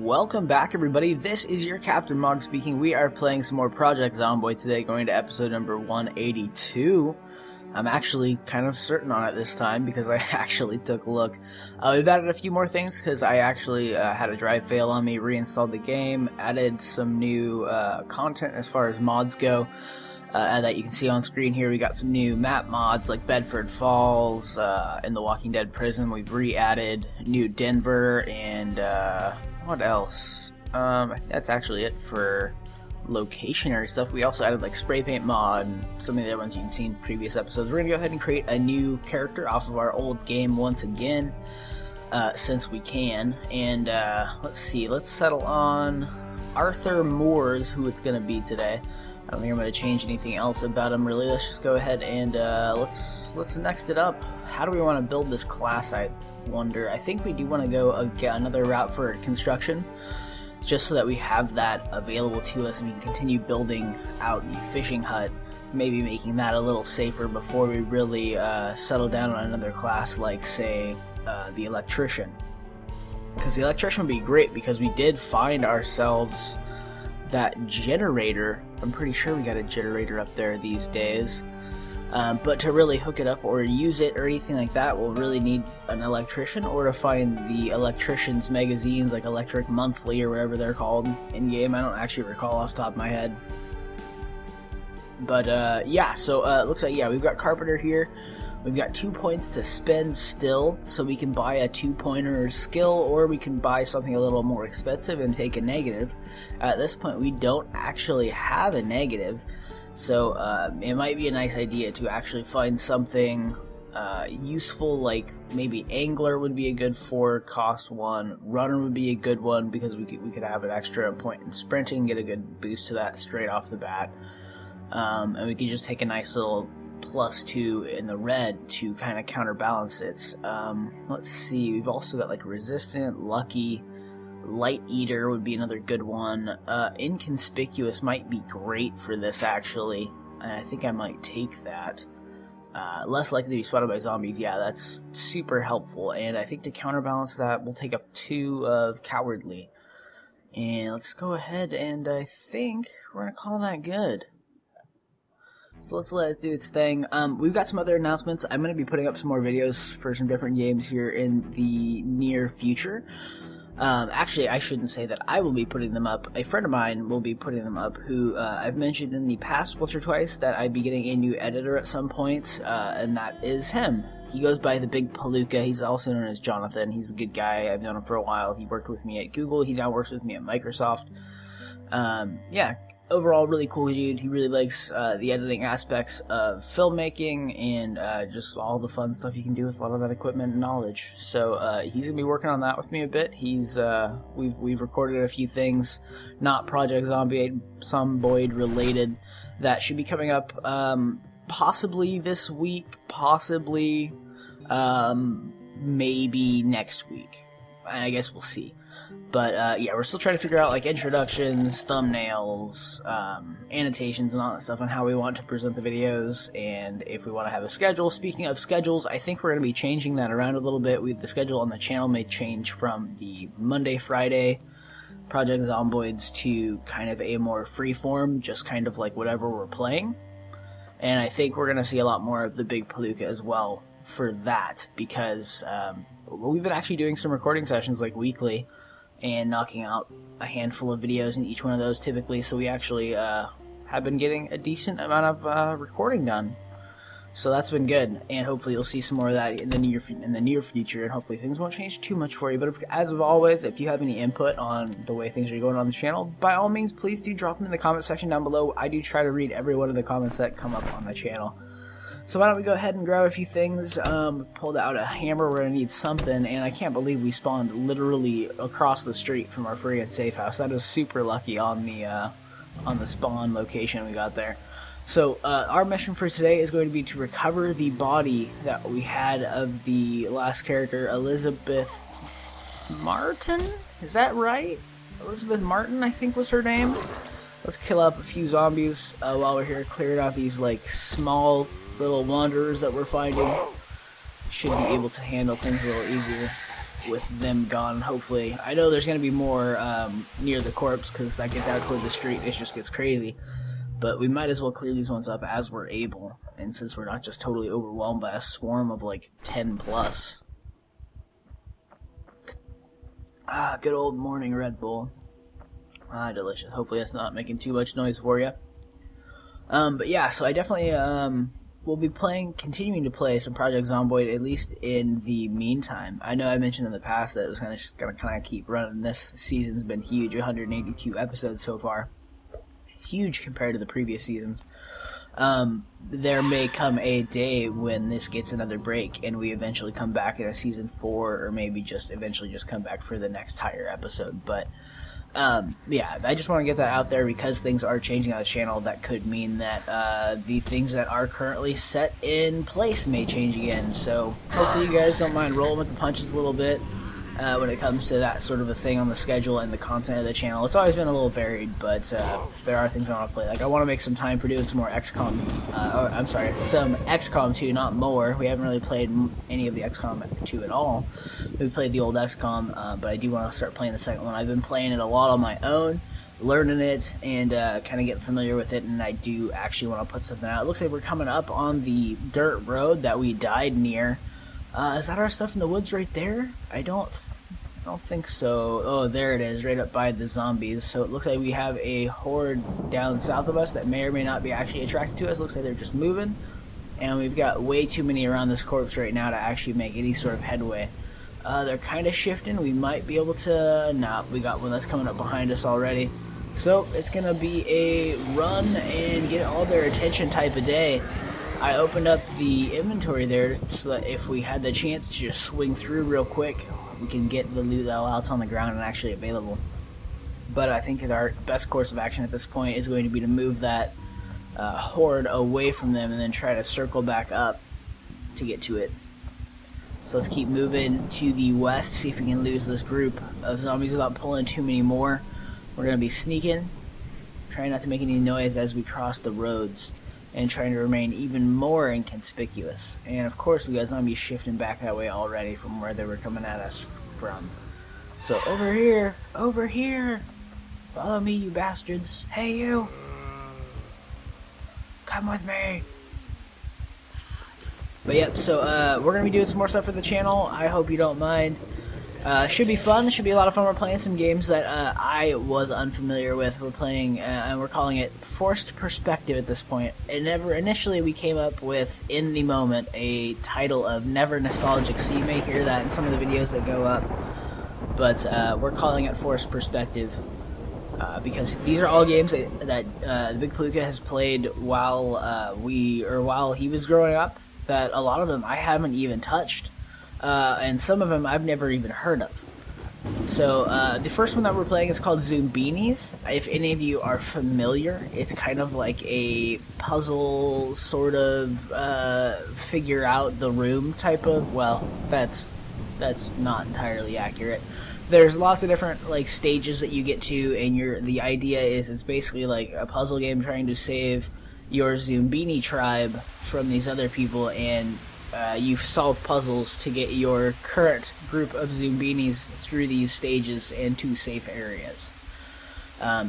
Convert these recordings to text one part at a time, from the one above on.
Welcome back, everybody. This is your Captain Mog speaking. We are playing some more Project Zomboid today, going to episode number 182. I'm actually kind of certain on it this time because I actually took a look. We've added a few more things because I actually had a drive fail on me, reinstalled the game, added some new content as far as mods go. That you can see on screen here. We got some new map mods like Bedford Falls, in the Walking Dead prison. We've re-added New Denver, and what else? I think that's actually it for locationary stuff. We also added like spray paint mod and some of the other ones you can see in previous episodes. We're gonna go ahead and create a new character off of our old game once again, since we can. And let's see, let's settle on Arthur Moore's who it's gonna be today. I don't think I'm going to change anything else about him, really. Let's just go ahead and let's next it up. How do we want to build this class, I wonder? I think we do want to go get another route for construction, just so that we have that available to us and we can continue building out the fishing hut, maybe making that a little safer before we really settle down on another class like, say, the electrician. Because the electrician would be great, because we did find ourselves that generator. I'm pretty sure we got a generator up there these days, but to really hook it up or use it or anything like that, we'll really need an electrician, or to find the electrician's magazines like Electric Monthly or whatever they're called in game. I don't actually recall off the top of my head, but yeah, so it looks like, yeah, we've got Carpenter here. We've got 2 points to spend still, so we can buy a 2-pointer skill, or we can buy something a little more expensive and take a negative. At this point, we don't actually have a negative, so it might be a nice idea to actually find something useful, like maybe Angler would be a good 4 cost one, Runner would be a good one, because we could have an extra point in sprinting, get a good boost to that straight off the bat, and we could just take a nice little +2 in the red to kind of counterbalance it. Let's see, we've also got like Resistant, Lucky, Light Eater would be another good one. Inconspicuous might be great for this, actually, and I think I might take that. Less likely to be spotted by zombies, yeah, that's super helpful, and I think to counterbalance that, we'll take up 2 of Cowardly. And let's go ahead, and I think we're going to call that good. So let's let it do its thing. We've got some other announcements. I'm going to be putting up some more videos for some different games here in the near future. Actually, I shouldn't say that I will be putting them up. A friend of mine will be putting them up, who I've mentioned in the past once or twice that I'd be getting a new editor at some point, and that is him. He goes by the Big Palooka. He's also known as Jonathan. He's a good guy. I've known him for a while. He worked with me at Google. He now works with me at Microsoft. Yeah. Overall, really cool dude. He really likes the editing aspects of filmmaking and just all the fun stuff you can do with a lot of that equipment and knowledge. So he's gonna be working on that with me a bit. He's we've recorded a few things, not Project Zomboid related, that should be coming up possibly this week, possibly maybe next week. I guess we'll see. But yeah, we're still trying to figure out like introductions, thumbnails, annotations, and all that stuff on how we want to present the videos, and if we want to have a schedule. Speaking of schedules, I think we're going to be changing that around a little bit. The schedule on the channel may change from the Monday, Friday Project Zomboids to kind of a more freeform, just kind of like whatever we're playing. And I think we're going to see a lot more of the Big Palooka as well for that, because we've been actually doing some recording sessions like weekly, and knocking out a handful of videos in each one of those typically, so we actually have been getting a decent amount of recording done. So that's been good, and hopefully you'll see some more of that in the near future, and hopefully things won't change too much for you. But as of always, if you have any input on the way things are going on the channel, by all means, please do drop them in the comment section down below. I do try to read every one of the comments that come up on the channel. So why don't we go ahead and grab a few things. Pulled out a hammer. We're going to need something, and I can't believe we spawned literally across the street from our friggin' safe house. That is super lucky on the spawn location we got there. So our mission for today is going to be to recover the body that we had of the last character, Elizabeth Martin? Is that right? Elizabeth Martin, I think was her name. Let's kill up a few zombies while we're here, clearing out these like small little wanderers that we're finding. Should be able to handle things a little easier. with them gone. Hopefully, I know there's going to be more near the corpse because that gets out toward the street. It just gets crazy. But we might as well clear these ones up as we're able. And since we're not just totally overwhelmed by a swarm of like 10 plus. Ah, good old morning Red Bull. Ah, delicious. Hopefully that's not making too much noise for you. But yeah, so I definitely will be continuing to play some Project Zomboid, at least in the meantime. I know I mentioned in the past that it was just gonna kind of keep running. This season's been huge, 182 episodes so far. Huge compared to the previous seasons. There may come a day when this gets another break and we eventually come back in a season 4, or maybe just eventually just come back for the next higher episode. But yeah, I just want to get that out there because things are changing on the channel. That could mean that the things that are currently set in place may change again. So hopefully you guys don't mind rolling with the punches a little bit when it comes to that sort of a thing on the schedule and the content of the channel. It's always been a little varied, but there are things I want to play. Like, I want to make some time for doing some more XCOM, I'm sorry, some XCOM 2, not more. We haven't really played any of the XCOM 2 at all. We played the old XCOM, but I do want to start playing the second one. I've been playing it a lot on my own, learning it, and kind of getting familiar with it, and I do actually want to put something out. It looks like we're coming up on the dirt road that we died near. Is that our stuff in the woods right there? I don't think so. Oh, there it is, right up by the zombies. So it looks like we have a horde down south of us that may or may not be actually attracted to us. Looks like they're just moving. And we've got way too many around this corpse right now to actually make any sort of headway. They're kind of shifting. We might be able to... Nah, we got one that's coming up behind us already. So it's going to be a run and get all their attention type of day. I opened up the inventory there so that if we had the chance to just swing through real quick, we can get the loot that's on the ground and actually available. But I think that our best course of action at this point is going to be to move that horde away from them and then try to circle back up to get to it. So let's keep moving to the west, see if we can lose this group of zombies without pulling too many more. We're going to be sneaking, trying not to make any noise as we cross the roads, and trying to remain even more inconspicuous. And of course we got zombies shifting back that way already from where they were coming at us from. So over here, follow me you bastards. Hey you, come with me. But yep, so we're going to be doing some more stuff for the channel. I hope you don't mind. Should be fun. Should be a lot of fun. We're playing some games that I was unfamiliar with. We're playing, and we're calling it Forced Perspective at this point. Initially we came up with, in the moment, a title of Never Nostalgic, so you may hear that in some of the videos that go up. But we're calling it Forced Perspective because these are all games that the Big Palooka has played while while he was growing up. That a lot of them I haven't even touched. And some of them I've never even heard of. So the first one that we're playing is called Zombinis. If any of you are familiar, it's kind of like a puzzle sort of figure out the room type of. Well, that's not entirely accurate. There's lots of different like stages that you get to, and the idea is it's basically like a puzzle game trying to save your Zombini tribe from these other people, and you solve puzzles to get your current group of Zombinis through these stages and to safe areas.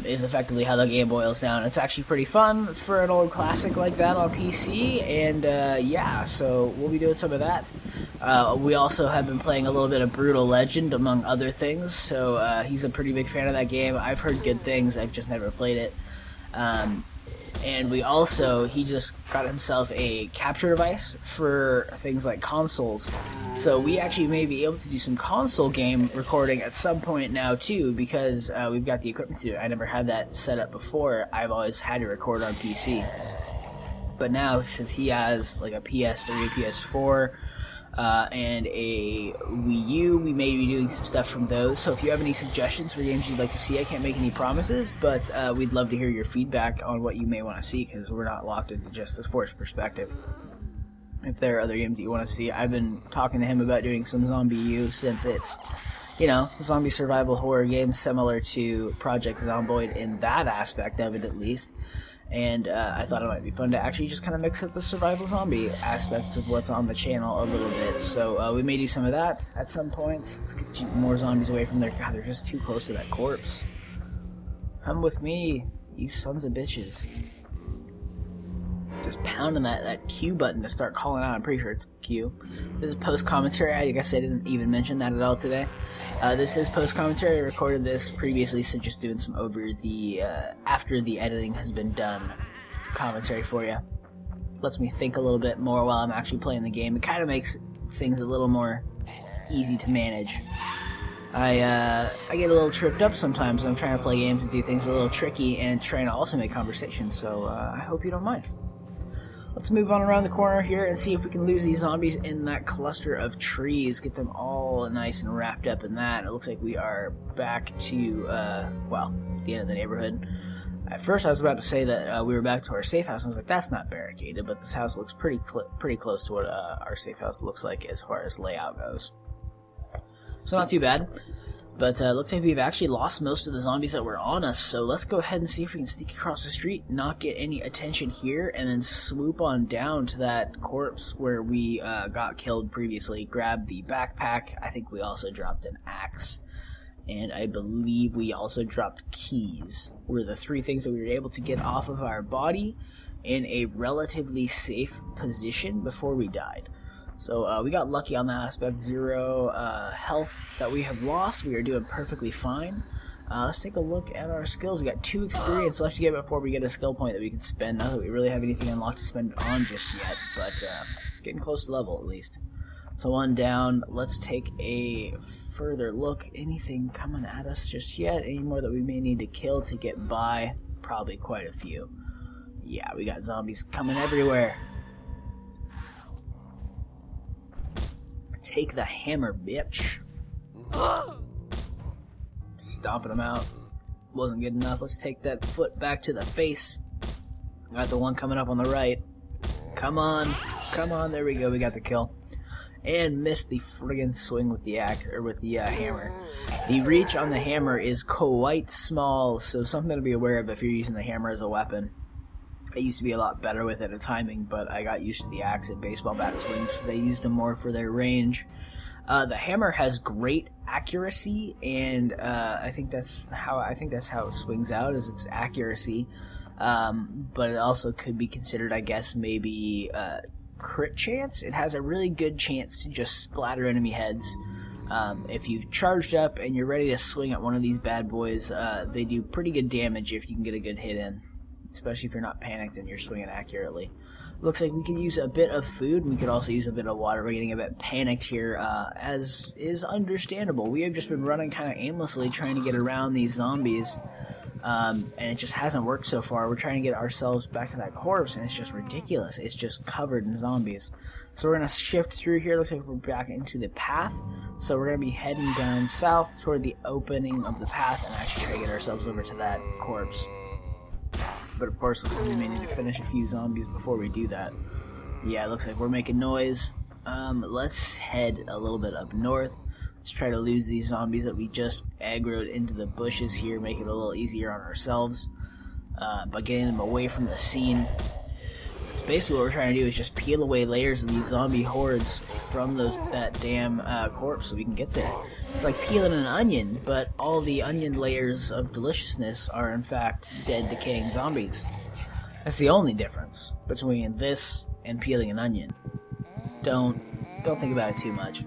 Is effectively how the game boils down. It's actually pretty fun for an old classic like that on PC, and yeah, so we'll be doing some of that. We also have been playing a little bit of Brutal Legend, among other things, so he's a pretty big fan of that game. I've heard good things, I've just never played it. And he just got himself a capture device for things like consoles. So we actually may be able to do some console game recording at some point now too, because we've got the equipment to do it. I never had that set up before. I've always had to record on PC. But now, since he has like a PS3, PS4, and a Wii U, we may be doing some stuff from those. So if you have any suggestions for games you'd like to see, I can't make any promises, but we'd love to hear your feedback on what you may want to see, because we're not locked into just this Forced Perspective. If there are other games that you want to see, I've been talking to him about doing some Zombie U, since it's, you know, zombie survival horror game similar to Project Zomboid in that aspect of it, at least. and I thought it might be fun to actually just kind of mix up the survival zombie aspects of what's on the channel a little bit. So we may do some of that at some point. Let's get more zombies away from there. God, they're just too close to that corpse. Come with me, you sons of bitches. Just pounding that Q button to start calling out. I'm pretty sure it's Q. This is post-commentary. I guess I didn't even mention that at all today. This is post-commentary. I recorded this previously, so just doing some over the, after the editing has been done, commentary for you. Lets me think a little bit more while I'm actually playing the game. It kind of makes things a little more easy to manage. I get a little tripped up sometimes when I'm trying to play games and do things a little tricky and trying to also make conversation, so I hope you don't mind. Let's move on around the corner here and see if we can lose these zombies in that cluster of trees. Get them all nice and wrapped up in that. It looks like we are back to, well, the end of the neighborhood. At first I was about to say that we were back to our safe house. I was like, that's not barricaded, but this house looks pretty close to what our safe house looks like as far as layout goes. So not too bad. But looks like we've actually lost most of the zombies that were on us, so let's go ahead and see if we can sneak across the street, not get any attention here, and then swoop on down to that corpse where we got killed previously, grab the backpack. I think we also dropped an axe, and I believe we also dropped keys, were the three things that we were able to get off of our body in a relatively safe position before we died. So we got lucky on that aspect. 0 health that we have lost. We are doing perfectly fine. Let's take a look at our skills. We got 2 experience left to get before we get a skill point that we can spend. Not that we really have anything unlocked to spend on just yet, but getting close to level at least. So 1 down. Let's take a further look. Anything coming at us just yet? Any more that we may need to kill to get by? Probably quite a few. Yeah, we got zombies coming everywhere. Take the hammer, bitch. Stomping them out. Wasn't good enough. Let's take that foot back to the face. Got the one coming up on the right. Come on. Come on. There we go. We got the kill. And missed the friggin' swing with the hammer. The reach on the hammer is quite small, so something to be aware of if you're using the hammer as a weapon. I used to be a lot better with it at timing, but I got used to the axe and baseball bat swings. They used them more for their range. The hammer has great accuracy, and I think that's how it swings out, is its accuracy. But it also could be considered, I guess, maybe crit chance. It has a really good chance to just splatter enemy heads. If you've charged up and you're ready to swing at one of these bad boys, they do pretty good damage if you can get a good hit in. Especially if you're not panicked and you're swinging accurately. Looks like we could use a bit of food, and we could also use a bit of water. We're getting a bit panicked here, as is understandable. We have just been running kind of aimlessly trying to get around these zombies, and it just hasn't worked so far. We're trying to get ourselves back to that corpse, and it's just ridiculous. It's just covered in zombies. So we're going to shift through here. Looks like we're back into the path. So we're going to be heading down south toward the opening of the path and actually try to get ourselves over to that corpse. But of course, looks like we may need to finish a few zombies before we do that. Yeah, it looks like we're making noise. Let's head a little bit up north. Let's try to lose these zombies that we just aggroed into the bushes here, make it a little easier on ourselves by getting them away from the scene. That's basically what we're trying to do, is just peel away layers of these zombie hordes from that damn corpse so we can get there. It's like peeling an onion, but all the onion layers of deliciousness are in fact dead, decaying zombies. That's the only difference between this and peeling an onion. Don't think about it too much.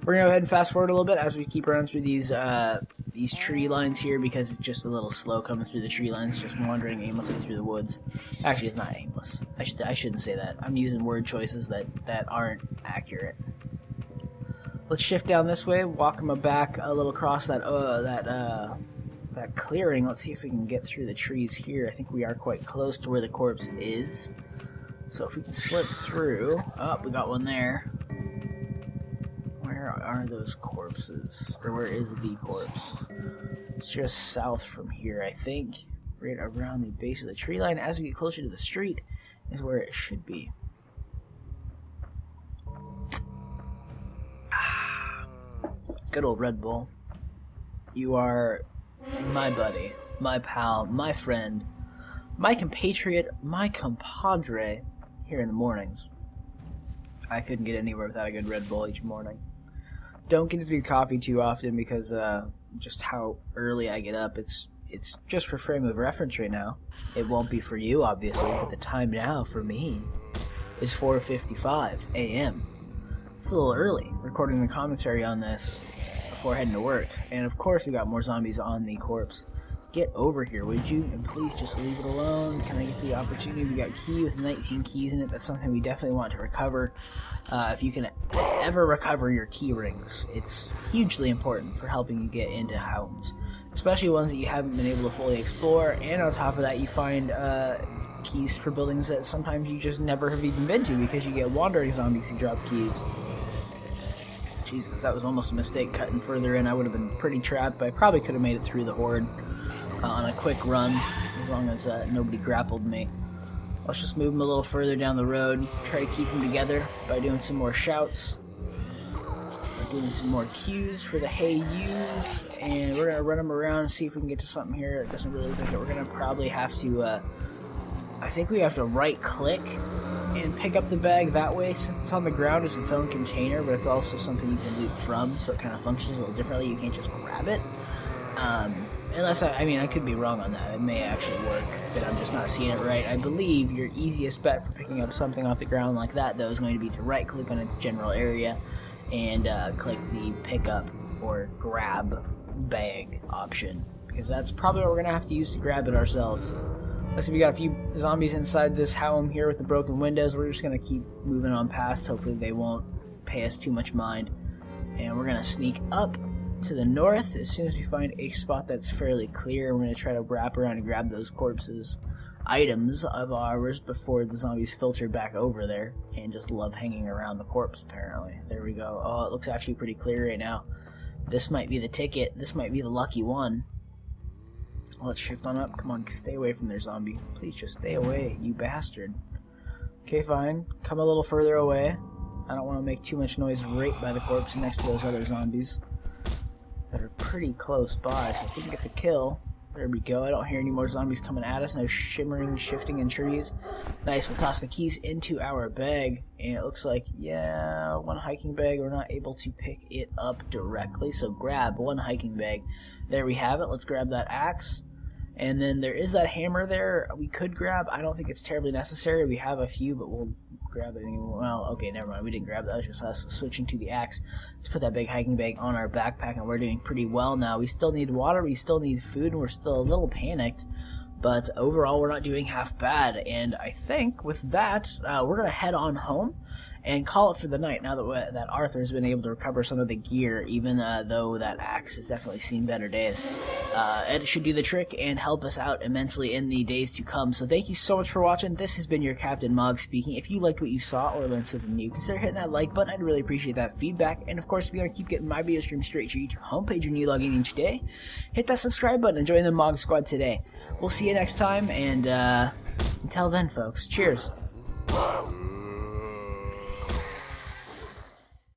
We're gonna go ahead and fast forward a little bit as we keep running through these tree lines here, because it's just a little slow coming through the tree lines, just wandering aimlessly through the woods. Actually, it's not aimless. I shouldn't say that. I'm using word choices that aren't accurate. Let's shift down this way, walk them back a little across that clearing. Let's see if we can get through the trees here. I think we are quite close to where the corpse is. So if we can slip through... Oh, we got one there. Where are those corpses? Or where is the corpse? It's just south from here, I think. Right around the base of the tree line. As we get closer to the street is where it should be. Good old Red Bull. You are my buddy, my pal, my friend. my compatriot, my compadre, here in the mornings. I couldn't get anywhere without a good Red Bull each morning. Don't get to do coffee too often because just how early I get up. It's just for frame of reference right now. It won't be for you, obviously, but the time now for me is 4:55 a.m. It's a little early, recording the commentary on this before heading to work. And of course, we got more zombies on the corpse. Get over here, would you? And please just leave it alone. Can I get the opportunity? We got key with 19 keys in it. That's something we definitely want to recover. If you can ever recover your key rings, it's hugely important for helping you get into homes, especially ones that you haven't been able to fully explore. And on top of that, you find keys for buildings that sometimes you just never have even been to because you get wandering zombies who drop keys. Jesus, that was almost a mistake cutting further in. I would have been pretty trapped, but I probably could have made it through the horde on a quick run, as long as nobody grappled me. Let's just move them a little further down the road, try to keep them together by doing some more shouts, doing some more cues for the hey yous, and we're going to run them around and see if we can get to something here. It doesn't really look like it. We're going to probably have to, I think we have to right click and pick up the bag that way. Since it's on the ground, it's its own container, but it's also something you can loot from, so it kind of functions a little differently. You can't just grab it. Unless, I mean, I could be wrong on that. It may actually work, but I'm just not seeing it right. I believe your easiest bet for picking up something off the ground like that, though, is going to be to right-click on its general area and click the pick up or grab bag option, because that's probably what we're going to have to use to grab it ourselves. Let's see, we got a few zombies inside this home here with the broken windows. We're just going to keep moving on past. Hopefully they won't pay us too much mind. And we're going to sneak up to the north. As soon as we find a spot that's fairly clear, we're going to try to wrap around and grab those corpses, items of ours, before the zombies filter back over there and just love hanging around the corpse, apparently. There we go. Oh, it looks actually pretty clear right now. This might be the ticket. This might be the lucky one. Let's shift on up. Come on, stay away from their zombie. Please just stay away, you bastard. Okay, fine. Come a little further away. I don't want to make too much noise right by the corpse next to those other zombies that are pretty close by, so if we can get the kill. There we go. I don't hear any more zombies coming at us. No shimmering, shifting in trees. Nice. We'll toss the keys into our bag, and it looks like, yeah, one hiking bag. We're not able to pick it up directly, so grab one hiking bag. There we have it. Let's grab that axe. And then there is that hammer there we could grab. I don't think it's terribly necessary. We have a few, but we'll grab it anyway. Well, okay, never mind. We didn't grab that. It was just us switching to the axe. Let's put that big hiking bag on our backpack, and we're doing pretty well now. We still need water. We still need food, and we're still a little panicked. But overall, we're not doing half bad. And I think with that, we're going to head on home and call it for the night, now that Arthur's been able to recover some of the gear, even though that axe has definitely seen better days. It should do the trick and help us out immensely in the days to come. So thank you so much for watching. This has been your Captain Mog speaking. If you liked what you saw or learned something new, consider hitting that like button. I'd really appreciate that feedback. And of course, if you want to keep getting my video stream straight to your YouTube homepage when you log in each day, hit that subscribe button and join the Mog Squad today. We'll see you next time, and until then, folks, cheers.